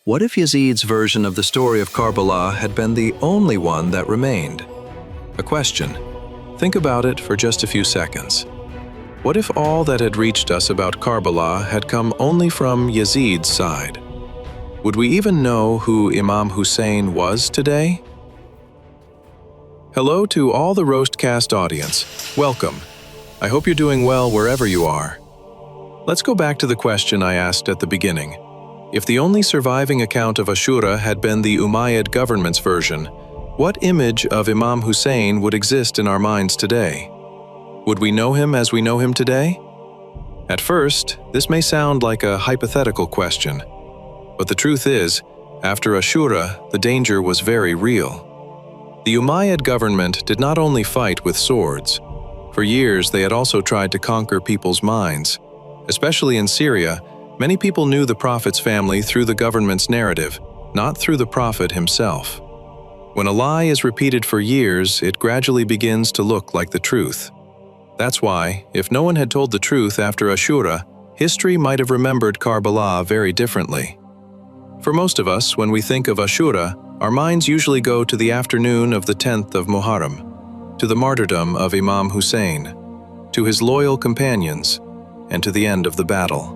What if Yazid's version of the story of Karbala had been the only one that remained? A question. Think about it for just a few seconds. What if all that had reached us about Karbala had come only from Yazid's side? Would we even know who Imam Hussein was today? Hello to all the Roshd audience. Welcome. I hope you're doing well wherever you are. Let's go back to the question I asked at the beginning. If the only surviving account of Ashura had been the Umayyad government's version, what image of Imam Hussein would exist in our minds today? Would we know him as we know him today? At first, this may sound like a hypothetical question, but the truth is, after Ashura, the danger was very real. The Umayyad government did not only fight with swords. For years, they had also tried to conquer people's minds. Especially in Syria, many people knew the Prophet's family through the government's narrative, not through the Prophet himself. When a lie is repeated for years, it gradually begins to look like the truth. That's why, if no one had told the truth after Ashura, history might have remembered Karbala very differently. For most of us, when we think of Ashura, our minds usually go to the afternoon of the 10th of Muharram, to the martyrdom of Imam Hussein, to his loyal companions, and to the end of the battle.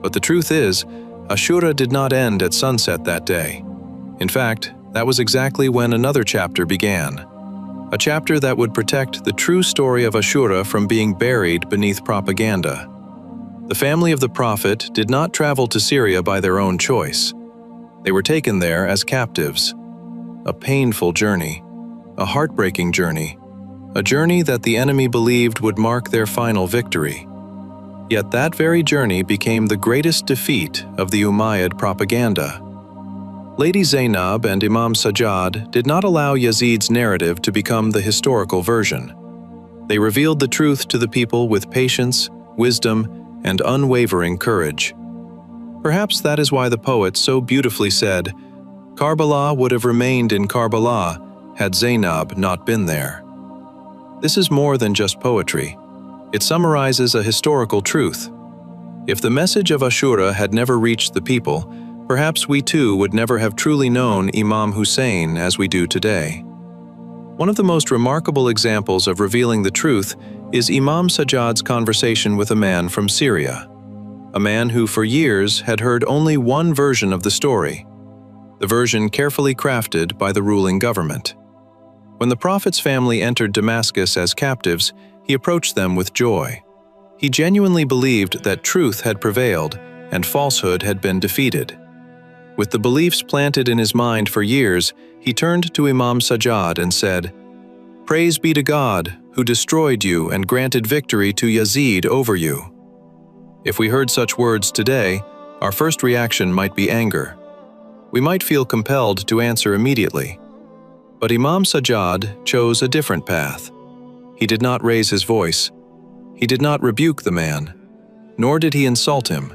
But the truth is, Ashura did not end at sunset that day. In fact, that was exactly when another chapter began. A chapter that would protect the true story of Ashura from being buried beneath propaganda. The family of the Prophet did not travel to Syria by their own choice. They were taken there as captives. A painful journey, a heartbreaking journey, a journey that the enemy believed would mark their final victory. Yet that very journey became the greatest defeat of the Umayyad propaganda. Lady Zainab and Imam Sajjad did not allow Yazid's narrative to become the historical version. They revealed the truth to the people with patience, wisdom, and unwavering courage. Perhaps that is why the poet so beautifully said, "Karbala would have remained in Karbala had Zainab not been there." This is more than just poetry. It summarizes a historical truth. If the message of Ashura had never reached the people, perhaps we too would never have truly known Imam Hussein as we do today. One of the most remarkable examples of revealing the truth is Imam Sajjad's conversation with a man from Syria, a man who for years had heard only one version of the story, the version carefully crafted by the ruling government. When the Prophet's family entered Damascus as captives, he approached them with joy. He genuinely believed that truth had prevailed and falsehood had been defeated. With the beliefs planted in his mind for years, he turned to Imam Sajjad and said, "Praise be to God, who destroyed you and granted victory to Yazid over you." If we heard such words today, our first reaction might be anger. We might feel compelled to answer immediately. But Imam Sajjad chose a different path. He did not raise his voice. He did not rebuke the man, nor did he insult him.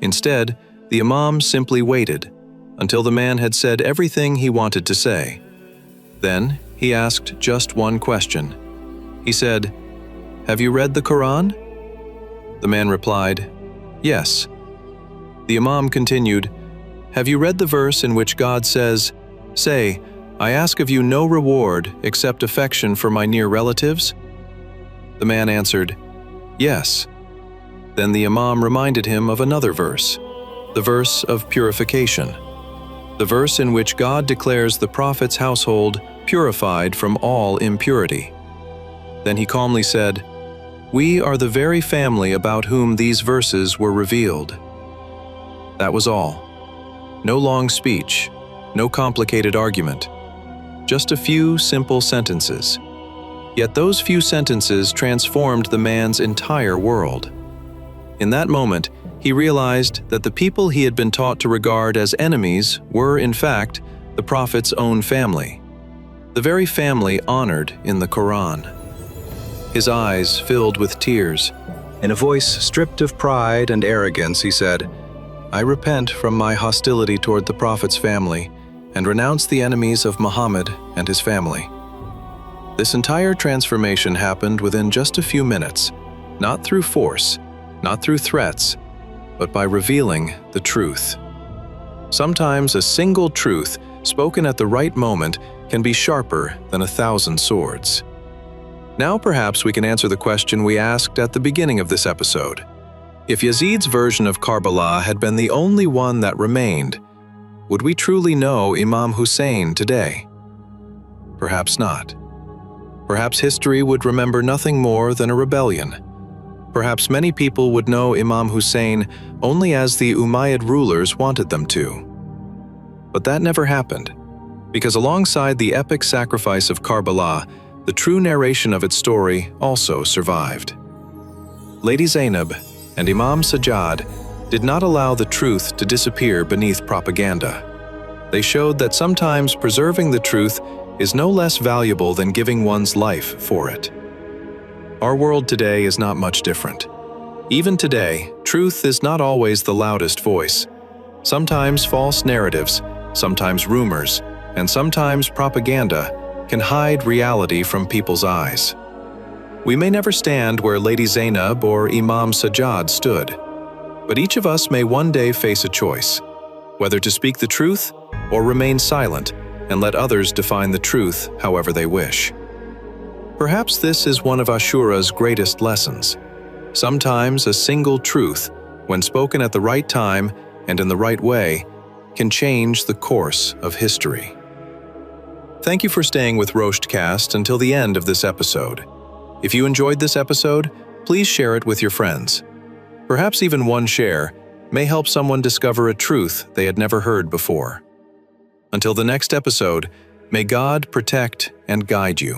Instead, the Imam simply waited until the man had said everything he wanted to say. Then he asked just one question. He said, "Have you read the Quran?" The man replied, "Yes." The Imam continued, "Have you read the verse in which God says, 'Say, I ask of you no reward except affection for my near relatives?'" The man answered, "Yes." Then the Imam reminded him of another verse, the verse of purification, the verse in which God declares the Prophet's household purified from all impurity. Then he calmly said, "We are the very family about whom these verses were revealed." That was all. No long speech, no complicated argument. Just a few simple sentences. Yet those few sentences transformed the man's entire world. In that moment, he realized that the people he had been taught to regard as enemies were, in fact, the Prophet's own family, the very family honored in the Quran. His eyes filled with tears. In a voice stripped of pride and arrogance, he said, "I repent from my hostility toward the Prophet's family and renounce the enemies of Muhammad and his family." This entire transformation happened within just a few minutes, not through force, not through threats, but by revealing the truth. Sometimes a single truth, spoken at the right moment, can be sharper than 1,000 swords. Now perhaps we can answer the question we asked at the beginning of this episode. If Yazid's version of Karbala had been the only one that remained, would we truly know Imam Hussein today? Perhaps not. Perhaps history would remember nothing more than a rebellion. Perhaps many people would know Imam Hussein only as the Umayyad rulers wanted them to. But that never happened, because alongside the epic sacrifice of Karbala, the true narration of its story also survived. Lady Zainab and Imam Sajjad did not allow the truth to disappear beneath propaganda. They showed that sometimes preserving the truth is no less valuable than giving one's life for it. Our world today is not much different. Even today, truth is not always the loudest voice. Sometimes false narratives, sometimes rumors, and sometimes propaganda can hide reality from people's eyes. We may never stand where Lady Zainab or Imam Sajjad stood, but each of us may one day face a choice, whether to speak the truth or remain silent and let others define the truth however they wish. Perhaps this is one of Ashura's greatest lessons. Sometimes a single truth, when spoken at the right time and in the right way, can change the course of history. Thank you for staying with Roshdcast until the end of this episode. If you enjoyed this episode, please share it with your friends. Perhaps even one share may help someone discover a truth they had never heard before. Until the next episode, may God protect and guide you.